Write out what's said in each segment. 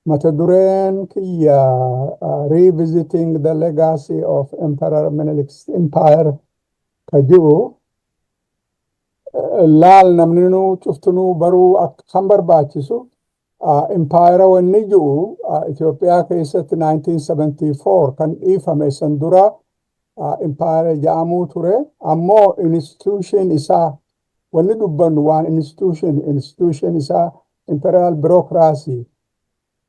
Mata-dureen kiyya revisiting the legacy of Emperor Menelik's empire ka jiru laal namninuu cuftunuu baruu kan barbaachisu empire wanni jiru Itoophiyaa keessatti 1974 kan dhiifame san dura empire jedhamuu ture ammoo institution isaa wanni dubbannu waan institution isaa imperial bureaucracy.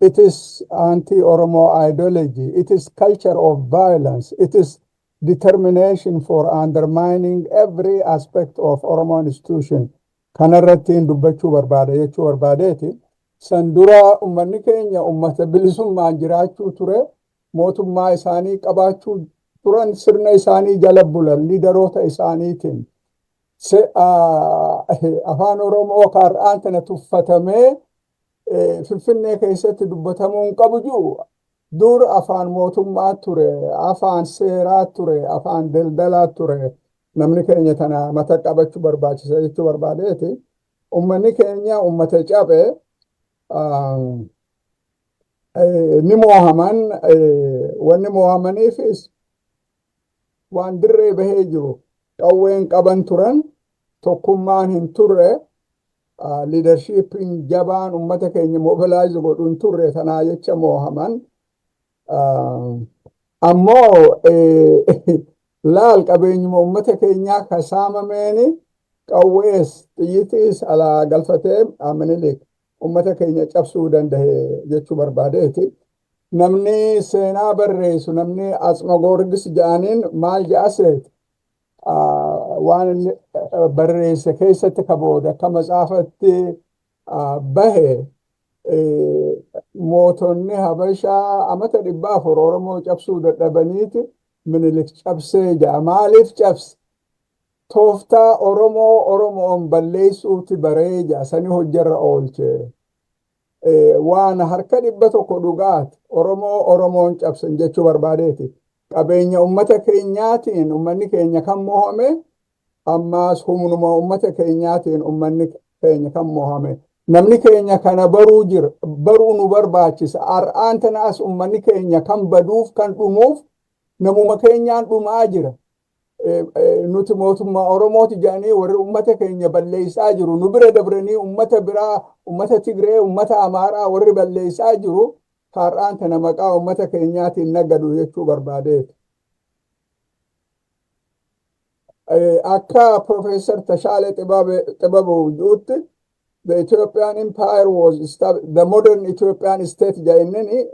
It is anti-Oromo ideology. It is culture of violence. It is determination for undermining every aspect of Oromo institution. Kanarrattiin dubbachuu barbaada jechuu barbaadeeti. San dura ummanni keenya ummata bilisummaan jiraachuu ture. Mootummaa isaanii qabaachuu turan sirna isaanii jala bulan liidaroota isaaniitiin. Afaan Oromoo har'aan tana tuffatamee Finfinnee keessatti dubbatamuun qabu jiru dur afaan mootummaa ture, afaan seeraa ture, afaan daldalaa ture. Namni keenya tana mata qabachuu barbaachisa jechuu barbaadeeti. Ummanni keenya ummata cabe ni moohaman wanni moohamaniifis waan dirree bahee jiru qawween qaban turan tokkummaan hin turre. Leadershipin jabaan ummata keenya mobilize godhuun turre tanaa jecha moohaman ammoo laal qabeenyuma ummata keenyaa kasaamameeni qawwees xiyyiitiis alaa galfatee Minilik ummata keenya cabsuu danda'e jechuu barbaadeeti. Namni seenaa barreessu namni Atsuma Goorgis jedhaniin maal jedhaseeti waan barreesse keessatti kabooda akka matsaafatti bahe mootonni Habashaa amata 400 Oromoo cabsuu dadhabaniiti Minilik cabsee jedha. Maaliif cabse? Tooftaa Oromoon balleessuuti baree jedha sani hojjarra oolche. Waan harka 100 dhugaati Oromoon cabsan jechuu barbaadeeti. Qabeenya ummata keenyaatiin ummanni keenya kan moohame ammaas humnuma ummata keenyaatiin ummanni keenya kan moohame. Namni keenya kana baruu nu barbaachisa. Har'aan tanaas ummanni keenya kan baduuf kan dhumuuf namuma keenyaan dhumaa jira. Nuti mootummaa Oromooti jedhanii warri ummata keenya balleessaa jiru. Nu bira dabranii ummata biraa, ummata Tigree, ummata Amaaraa warri balleessaa jiru. Har'aan tana maqaa ummata keenyaatiin nagadu jechuu barbaadeeti. Akka Professor Tashaalee Xibabu jedhutti the Ethiopian Empire was the modern Ethiopian state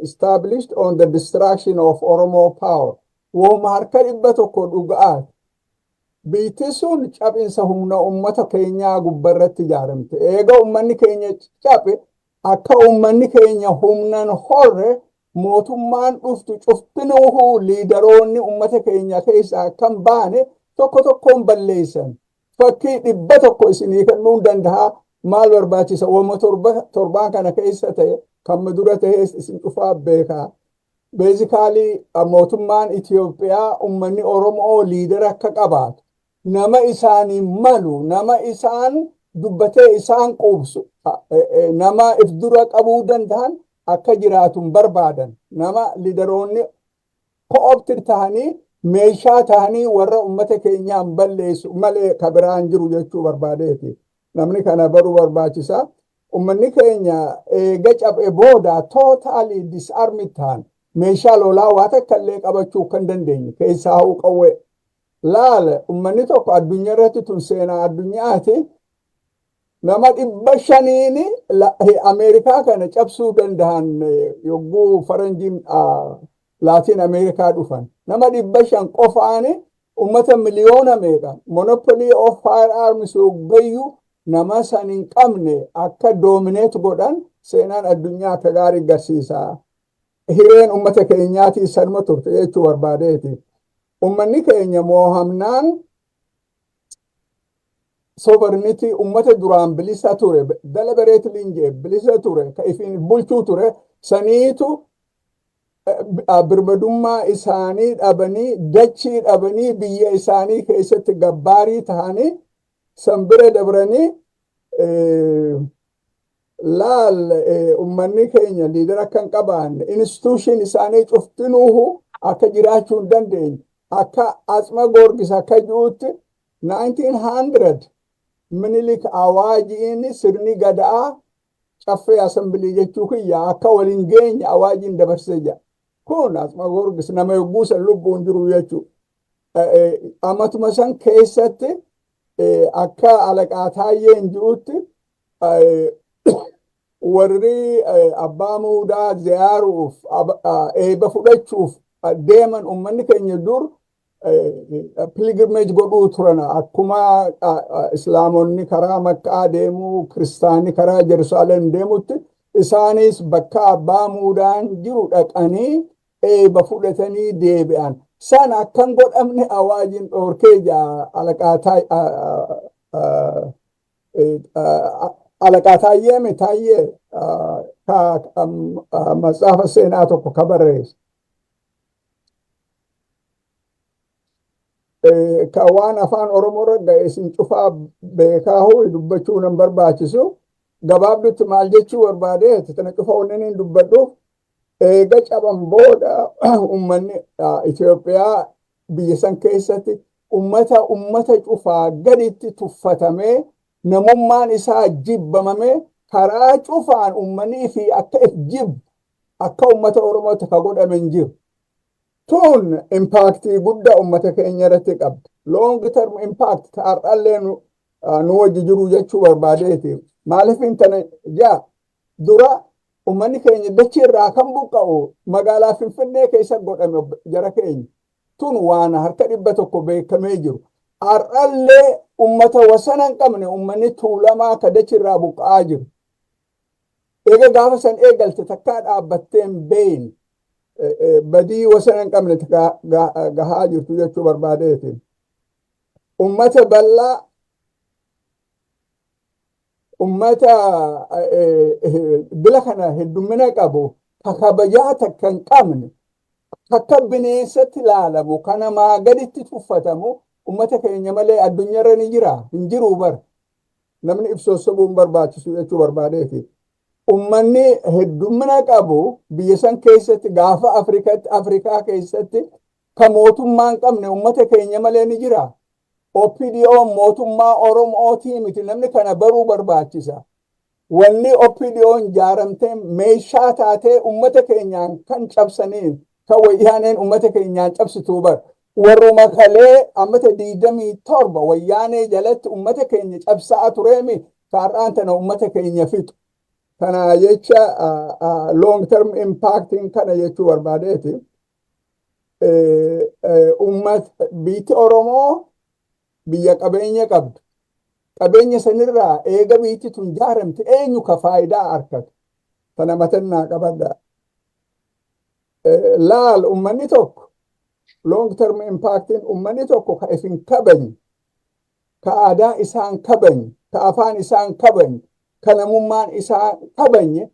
established on the destruction of Oromo power. Wooma harka 100 dhugaati. Biyyi sun cabinsa humna ummata keenyaa gubbarratti ijaaramte. Eega ummanni keenya cabe akka ummanni keenya humnan horre mootummaan dhuftu cuftinuuhu liidaroonni ummata keenya keessaa kan baane tokkoon balleessan. Fakkii 100 isinii kennuu danda'a. Maal barbaachisa? Wooma torbaan kana keessa ta'e kan dura ta'e isin dhufaa beekaa. Basically mootummaan Itoophiyaa ummanni Oromoo liidara akka qabaatu. Nama isaanii malu, nama isaan dubbatee isaan quubsu, nama if dura qabuu danda'an akka jiraatun barbaadan. Nama liidaroonni co-opted ta'anii meeshaa ta'anii warra ummata keenyaan balleessu malee kabiraan jiru jechuu barbaadeeti. Namni kana baruu barbaachisa. Ummanni keenya eega cabee booda totally disarmed ta'an. Meeshaa lolaa waa takka illee qabachuu kan dandeenye keessaa hoo qawwee. Laala ummanni tokko addunyaa irratti tun seenaa addunyaati. Nama 500 Ameerikaa kana cabsuu danda'an yogguu faranjiin Laatiin Ameerikaa dhufan. Nama 500 qofaani ummata miliyoona meeqa monopoly of firearms hoggayyuu nama san hin qabne akka dominate godhan seenaan addunyaa akka gaarii agarsiisa. Hireen ummata keenyaati sanuma turte jechuu barbaadeeti. Ummanni keenya moohamnaan sovereignty ummata duraan bilisa ture, deliberately injee bilisa ture, ka ifin bulchuu ture, saniitu birmadummaa isaanii dhabanii, dachii dhabanii, biyya isaanii keessatti gabbaarii ta'anii, san bira dabranii laal ummanni keenya liidera kan qabaanne institution isaanii cuftinuuhu akka jiraachuu hin dandeenye akka Atsuma Goorgis akka jirutti 1900 minilik awaajiin sirni gadaa caffee asambilii jechuu kiyya akka waliin geenye awaajiin dabarsee jira. Kun Atsuma Goorgis nama yogguu san lubbuun jiru jechuu. Amatuma san keessatti akka Alaqaa Taayyeen jirutti warri abbaa muudaa ziyaaruuf eeba fudhachuuf deeman ummanni keenya dur pilgrimage godhuu turan akkuma islaamonni karaa Makkaa deemuu kiristaanni karaa Jerusalem deemutti isaanis bakka abbaa muudaan jiru dhaqanii eeba fudhatanii deebi'an. San akkan godhamne awaajiin dhoorkee jaa Alaqaa Taayyee Taayyee matsaafa seenaa tokko ka barreesse. Ka waan afaan Oromoo irra isin cufaa beekaa dubbachuu nan barbaachisu. Gabaabdutti maal jechuu barbaadeeti tana cufa onneen dubbadhuuf eega caban booda ummanni Itoophiyaa biyya san keessatti ummata cufaa gaditti tuffatamee namummaan isaa jibbamame karaa cufaan ummanii fi akka if jibbu akka ummata Oromooti ka godhame hin jiru. Tun impaaktii guddaa ummata keenya irratti qabdi. Long term impact har'allee nu wajji jiru jechuu barbaadeeti. Maaliif intana jaa dura ummanni keenya dachii irraa kan buqqa'u magaalaa Finfinnee keessa godhame jara keenya. Tun waan harka 100 beekamee jiru. Har'allee ummata wasana hin qabne ummanni tuulamaa ka dachii irraa buqqa'aa jiru. Eega gaafa san eegalte takkaa dhaabbattee hin beeyne badii wasana hin qabne gahaa jirtu jechuu barbaadeeti. Ummata bal'aa ummata bila kana heddummina qabu ka kabajaa takka hin qabne akka bineensatti ilaalamu ka namaa gaditti tuffatamu ummata keenya malee addunyaarra ni jira hin jiru bar namni ibsoosobuun barbaachisu jechuu barbaadeeti. Ummanni heddummina qabu biyya san keessatti gaafa Afrikaa keessatti ka mootummaa hin qabne ummata keenya malee ni jira. OPDO mootummaa Oromootii miti namni kana baruu barbaachisa. Wanni OPDO'n jaaramtee meeshaa taatee ummata keenyaan kan cabsaniin kan wayyaaneen ummata keenyaan cabsituu bar. Warruma kalee ammata 27 wayyaanee jalatti ummata keenya cabsaa tureemi kaarraan tana ummata keenya fixu. Kana jecha long term impacting kana jechuu barbaadeeti. Biitti Oromoo biyya qabeenya qabdu. Qabeenya sanirraa eega biitti tun jaaramte eenyu ka faayidaa argatu. Tana matannaa qabadda. Laal ummanni tokko long term impacting ummanni tokko ka ifin kabanye ka aadaa isaan kabanye ka afaan isaan kabanye ka namummaan isaan kabanye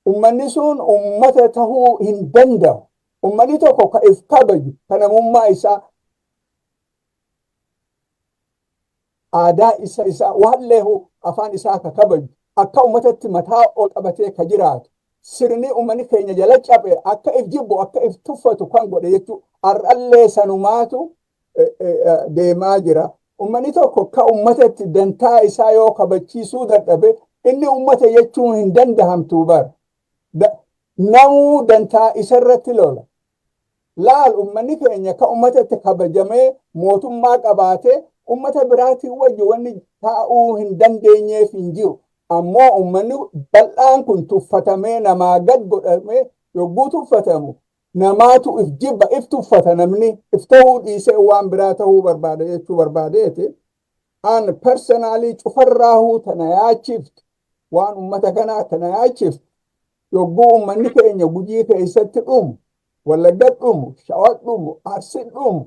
ummanni sun ummata tahuu hin danda'u. Ummanni tokko ka if kabaju ka namummaa isaa aadaa isaa waalleehu afaan isaa ka kabaju akka ummatatti mataa ol qabatee ka jiraatu sirni ummanni keenya jala cabe akka if jibbu akka if tuffatu kan godhe jechuu har'allee sanumaatu deemaa jira. Ummanni tokko ka ummatatti dantaa isaa yoo kabachiisuu dadhabe inni ummata jechuun hin dandahamtu bar. Namuu dantaa isarratti lola. Laal ummanni keenya ka ummatatti kabajamee mootummaa qabaate ummata biraatiin wajji wanni taa'uu hin dandeenyeef hin jiru. Ammoo ummanni bal'aan kun tuffatamee namaa gad godhamee yogguu tuffatamu namaatu if jibba if tuffata namni if ta'uu dhiisee waan biraa ta'uu barbaada jechuu barbaadeeti. An personaalii cufarraahuu tana yaachiftu waan ummata kanaa tana yaachiftu yogguu ummanni keenya Gujii keessatti dhumu Wallagga dhumu Shawaa dhumu Arsii dhumu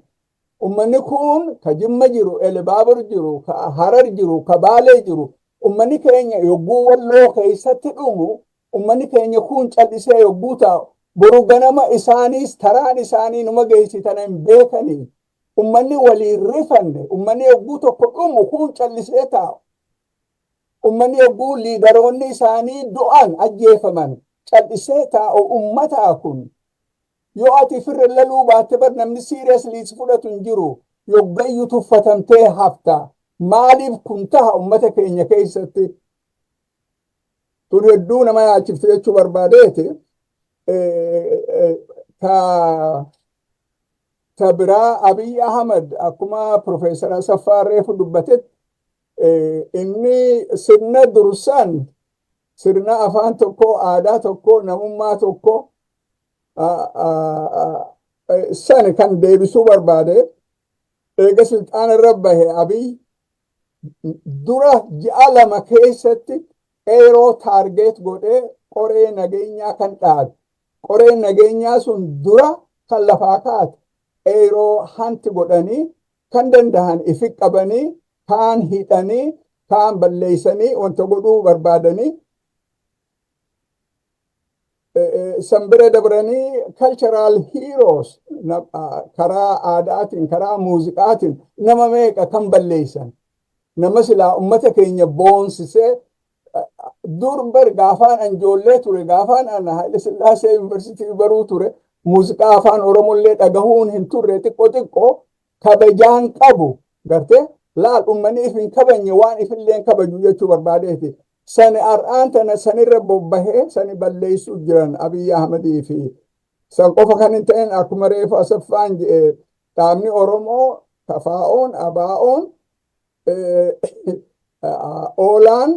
ummanni kun ka Jimma jiru Elbaabur jiru ka Harar jiru ka Baalee jiru ummanni keenya yogguu Walloo keessatti dhumu ummanni keenya kun callisee yogguu taa'u boru ganama isaaniis taraan isaanii numa geessitan hin beekanii ummanni waliin rifanne ummanni yogguu tokko dhumu kun callisee taa'u ummanni yogguu liidaroonni isaanii du'an ajjeefaman cal'isee taa'u ummataa kun yoo ati firra laluu baatte bar namni seriously fudhatu hin jiru yoggayyuu tuffatamtee hafta maaliif kun taha ummata keenya keessatti tun hedduu nama yaachifte jechuu barbaadeeti ta biraa Abiy Ahmad akkuma Profeesar Asaffaa Reefu dubbatetti inni sirna dursan sirna afaan tokko aadaa tokko namummaa tokko san kan deebisuu barbaade eega silxaana irra bahe Abiy dura ji'a lama keessatti qeeroo taargeet godhee qoree nageenyaa kan dhaabe qoreen nageenyaa sun dura kan lafaa kaate qeeroo hanti godhanii kan dandahan ifi qabanii kaan hidhanii kaan balleeysanii wanta godhuu barbaadanii sanbira dabranii cultural heroes karaa aadaatiin karaa muuziqaatiin nama meeqa kan balleeysan nama silaa ummata keenya boonsisee durbar gaafaan anjoollee ture gaafaan ana Haile Sillaasee Universitii baruu ture muuziqaa afaan Oromollee dhagahuun hin turre xiqqoo kabajaan qabu gartee laal ummaniif hin kabanye waan ifilleen kabaju jechuu barbaadeeti sani ar'aan tana sanirra bobbahee sani balleessuu jiran Abiy Ahmadii fi san qofa kan hin ta'in akkuma reefu Asaffaan jedhe dhaabni Oromoo KFO'n ABO'n oolaan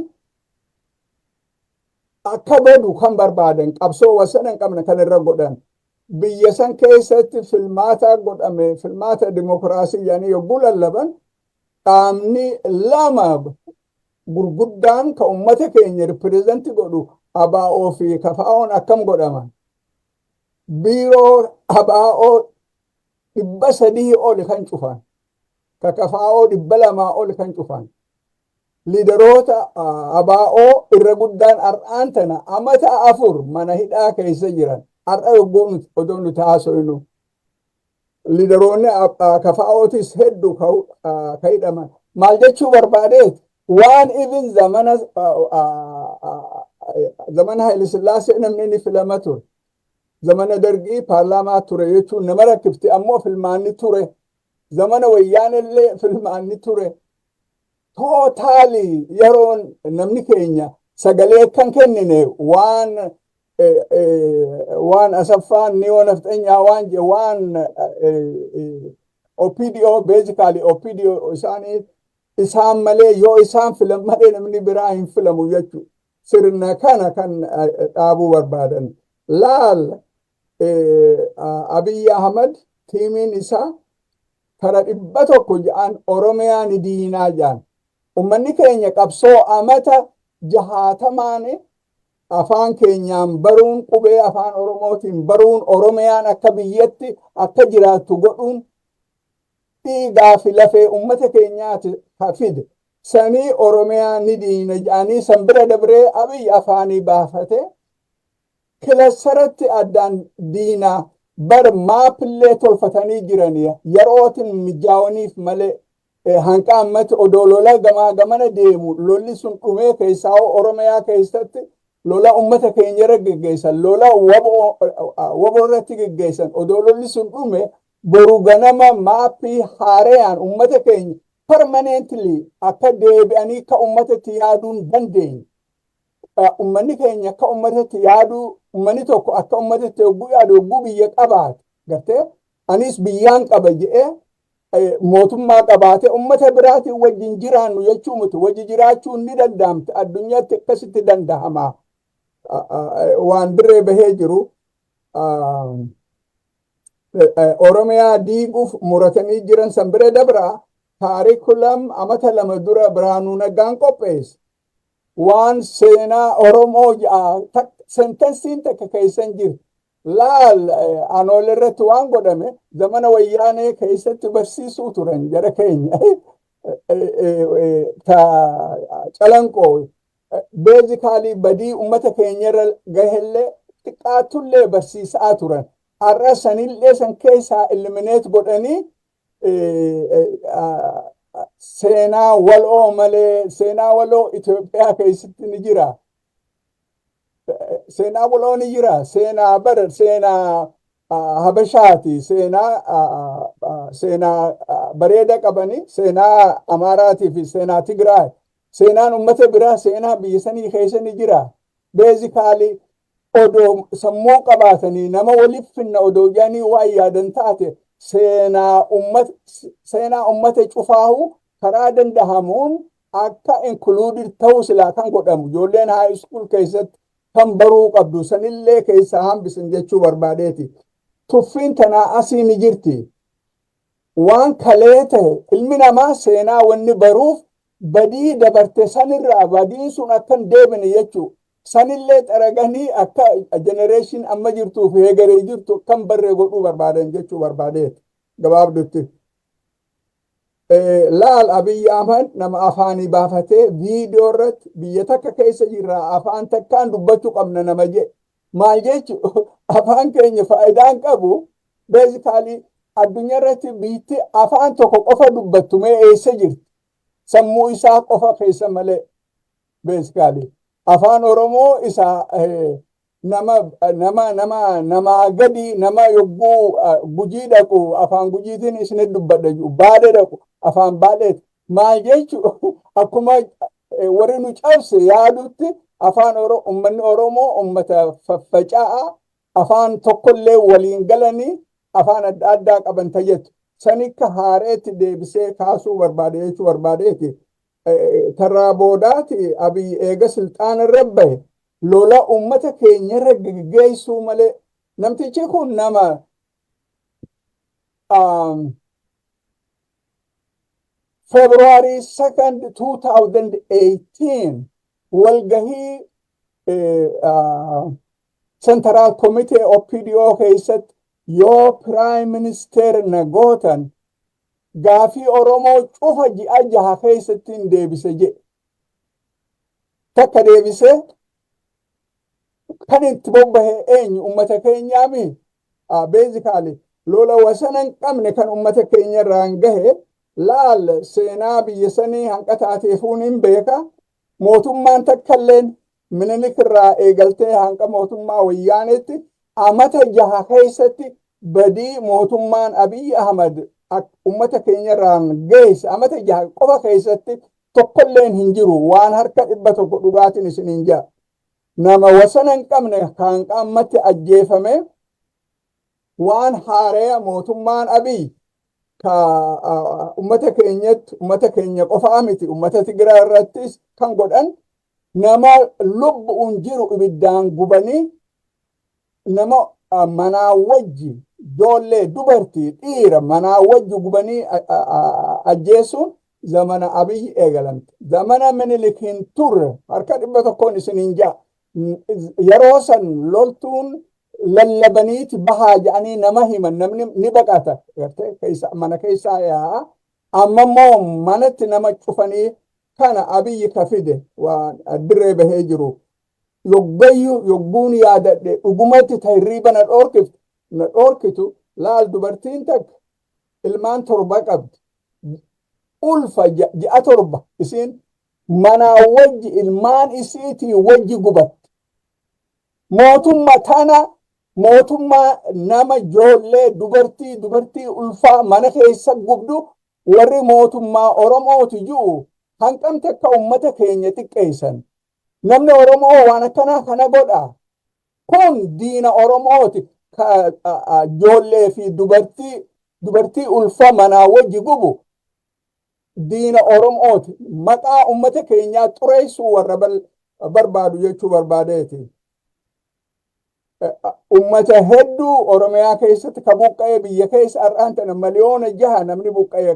akka badu kan barbaadan qabsoo wasana hin qabne kan irra godhan biyya san keessatti filmaata godhame filmaata dimokiraasii yaanii yogguu lallaban dhaabni lama gurguddaan ka ummata keenya ripireezenti godhu ABO fi KFO'n akkam godhaman biiroo ABO 300 oli kan cufan ka KFO 200 oli kan cufan liidaroota ABO irra guddaan ar'aan tana amata 4 mana hidhaa keessa jiran ar'a yogguu odoo nuti haasoynu liidaroonni KFO'tis hedduu ka hidhaman maal jechuu barbaadeet waan even zamana Haile Sillaasee namni ni filama ture zamana Dargii paarlaamaa ture jechuun nama rakkifte ammoo filmaanni ture zamana Wayyaanellee filmaanni ture tootaali yeroon namni keenya sagalee kan kennine waan Asaffaan ni nafxanyaa waan je waan OPDO basically OPDO isaan malee yoo isaan filan malee namni biraa hin filamu jechuudha sirna kana kan dhaabuu barbaadan laal Abiy Ahmad tiimiin isaa kara 100 ja'an Oromiyaa ni diinaa ja'an ummanni keenya qabsoo amata 60 afaan keenyaan baruun qubee afaan Oromootiin baruun Oromiyaan akka biyyatti akka jiraattu godhuun dhiigaa fi lafee ummata keenyaati hafide sanii Oromiyaa ni diina ja'anii san bira dabree Abiy afaanii baafate kilasaratti addaan diinaa bar maapillee tolfatanii jiranii yerootin mijaawaniif malee hanqa ammatti odoo lola gamaa gamana deemu lolli sun dhumee keessaa Oromiyaa keessatti lola ummata keenya irra geggeessan lola wabo irratti geggeessan odoo lolli sun dhume boru ganama maappii haareyaan ummata keenya permanently akka deebi'anii ka ummatatti yaaduun dandeenye ummanni keenya akka ummatatti yaaduu ummanni tokko akka ummatatti yogguu yaadu yogguu biyya qabaate gartee anis biyyaan qaba jedhee mootummaa qabaate ummata biraatiin wajjin jiraannu jechuu miti wajji jiraachuun ni danda'amte addunyaatti akkasitti danda'ama waan dirree bahee jiru Oromiyaa diiguuf muratanii jiran san bira dabraa kaarikulam amata 2 dura Biraanuu Naggaan qopheesse waan seenaa Oromoo sentensiin takka keessan jiru laal anool irratti waan godhame zamana Wayyaanee keessatti barsiisuu turan jara keenya calanqoo basically badii ummata keenya irra gahellee xiqqaatullee barsiisaa turan har'a sanillee san keessaa eliminate godhanii seenaa waloo malee seenaa waloo Itoophiyaa keessatti ni jira. Seenaa waloo ni jira. Seenaa bara seenaa Habashaati. Seenaa bareeda qabani. Seenaa Amaaraatii fi seenaa Tigraay. Seenaan uummata biraa seenaa biyya sanii keessa ni jira. Beezikaalii odoo sammuu qabaatanii nama waliif finna odoo jedhanii waan yaadan taate seenaa uummata cufaahu karaa dandahamuun akka included ta'uu silaa kan godhamu ijoolleen high school keessatti kan baruu qabdu sanillee keessaa hambisan jechuu barbaadeeti. Tuffiin tanaa asii ni jirti. Waan kalee ta'e ilmi namaa seenaa wanni baruuf badii dabarte sanirraa badiin sun akkan deebine jechuu sanillee xaraganii akka generation amma jirtuu fi heegaree jirtu kan barree godhuu barbaadan jechuu barbaadeeti gabaabdutti. Laal Abiy Ahmed nama afaanii baafatee viidiyoo irratti biyya takka keessa jirra afaan takkaan dubbachuu qabna nama jedhe. Maal jechuun afaan keenya faayidaan qabu beezikaalii addunyaa irratti biitti afaan tokko qofa dubbattu mee eessa jirti? Sammuu isaa qofa keessa malee beezikaalii. Afaan Oromoo isaa nama gadi nama yogguu Gujii dhaqu afaan Gujiitiin isin dubbadha Baadee dhaqu afaan Baadeeti. Maal jechuun akkuma warri nu cabse yaadutti afaan uummanni Oromoo uummata faffaca'aa afaan tokkollee waliin galanii afaan adda addaa qaban tayyatu. Sanikka haareetti deebisee kaasuu barbaade jechuu barbaadeeti. Tarraa boodaati Abiy eega silxaana irra bahe lola uummata keenya irra geggeessuu malee namtichi kun nama February 2nd 2018 walgahii Central Committee OPDO keessatti yoo Prime Minister na gootan gaafii Oromoo cufa ji'a jaha keessattiin deebise jedhe. Takka deebise kan itti bobbahe eenyu uummata keenyaami. Beezikaalii lola wasana hin qabne kan uummata keenya irraan gahe laal seenaa biyya sanii hanqa taateefuun hin beeka. Mootummaan takkalleen Minilik irraa eegaltee hanqa mootummaa Wayyaaneetti amata jaha keessatti badii mootummaan Abiy Ahmed uummata keenya irraan geesse amata jaha qofa keessatti tokkolleen hin jiru. Waan harka 100 dhugaatiin isin hin jaa. Nama wasana hin qabne kan qaamatti ajjeefame waan haaraa mootummaan Abiy uummata keenya qofaa miti uummata Tigraay irrattis kan godhan nama lubbuun jiru ibiddaan gubanii nama manaa wajji ijoollee dubartii dhiira manaa wajji gubanii ajjeesuun zamana Abiy eegalamte. Zamana Minilik hin turre harka 100 isin hin jaa. Yeroo san loltuun lallabaniiti bahaa jedhanii nama himan namni ni baqata mana keessaa yaa'a. Amma immoo manatti nama cufanii kana Abiy ka fide waan dirree bahee jiru. Yogguun yaadadhe dhugumatti tahirriiba na dhoorkitu laal dubartiin takka ilmaan 7 qabdi. Ulfa ji'a 7 isin manaa wajji ilmaan isiitii wajji gubatti. Mootummaa tana mootummaa nama ijoollee dubartii ulfaa mana keessa gubdu warri mootummaa Oromooti jiru hanqam takka uummata keenya xiqqeessan. Namni Oromoo waan akkanaa kana godha. Kun diina Oromooti ijoollee fi dubartii ulfaa manaa wajji gubu. Diina Oromooti maqaa uummata keenyaa xureessuu warra barbaadu jechuu barbaadeeti. Uummata hedduu Oromiyaa keessatti ka buqqa'ee biyya keessa har'aan tana miliyoona 6 namni buqqa'ee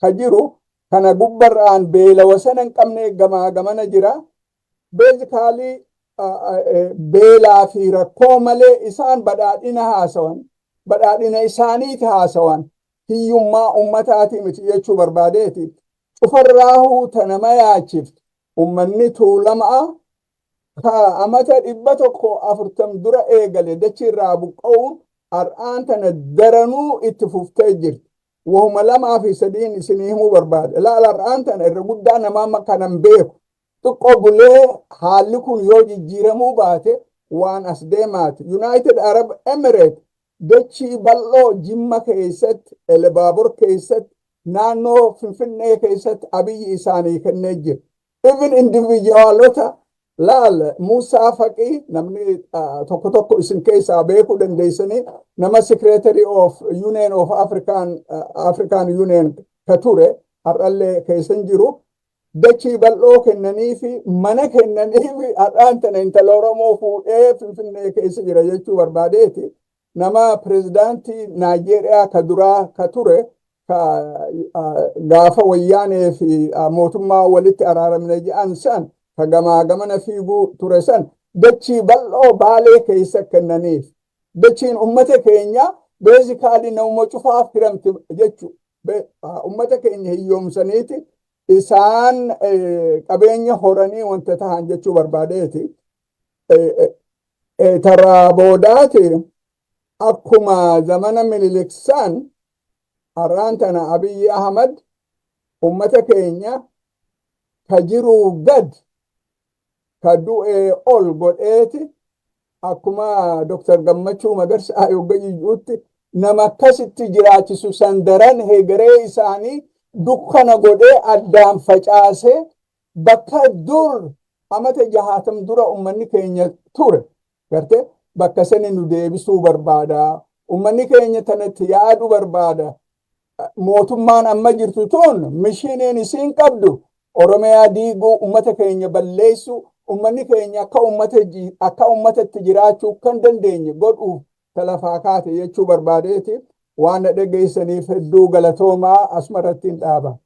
kan jiru kana gubbarraan beela wasana hin qabne gamaa gamana jira. Beezikaalii beelaa fi rakkoo malee isaan badhaadhina haasawan badhaadhina isaaniiti haasawan hiyyummaa uummataati miti jechuu barbaadeeti. Cufarraahuu tana mayaachiftu uummanni tuulamaa amata 140 dura eegale dachirraa buqqa'uun har'aan tana daranuu itti fuftee jirti. wahuma lamaa fi sadiin isinii himuu barbaada. Ilaala har'aan tana irra guddaa namaa kanan beeku. Xiqqoo bulee haalli kun yoo jijjiiramuu baate waan as deemaati. United Arab Emirates dachii bal'oo Jimma keessatti, Elebaabor keessatti, naannoo Finfinnee keessatti abiyyi isaanii kennee jira. Even individuaalota laal Musaa Faqii namni tokko tokko isin keessaa beekuu dandeessanii nama Secretary of Union of African Union ka ture har'allee keessan jiru. Dachii bal'oo kennanii fi mana kennanii fi har'aan tana intala Oromoo fuudhee Finfinnee keessa jira jechuu barbaadeeti. Nama pirezidaantii Naayijeeriyaa ka duraa ka ture gaafa wayyaanee fi mootummaa walitti araaramne jedhan san ka gamaa gamana fiiguu ture san dachii bal'oo Baalee keessa kennaniif. Dachiin ummata keenya beezikaalii nama cufaaf hiramti jechuu. Ummata keenya hiyyoomsaniiti. Isaan qabeenya horanii wanta tahan jechuu barbaadeeti. Tarraa boodaati akkuma zamana Miniliksaan har'aan tana Abiyyi Ahmad ummata keenya ka jiruu gad ka du'ee ol godheeti akkuma Dr. Gammachuu Magarsaa Yoggayyuutti nama akkasitti jiraachisu sandaran heegaree isaanii dukkana godhee addaan facaasee bakka dur amata 60 dura ummanni keenya ture garte bakka sani nu deebisuu barbaada. Ummanni keenya tanatti yaadu barbaada. Mootummaan amma jirtu tun mishiniin isiin qabdu Oromiyaa diiguu ummata keenya balleessu ummanni keenya akka ummatatti jiraachuu kan dandeenye godhuuf talafaa kaate jechuu barbaadeeti. Waan dhageessaniif hedduu galatoomaa asumarratti hin dhaaba.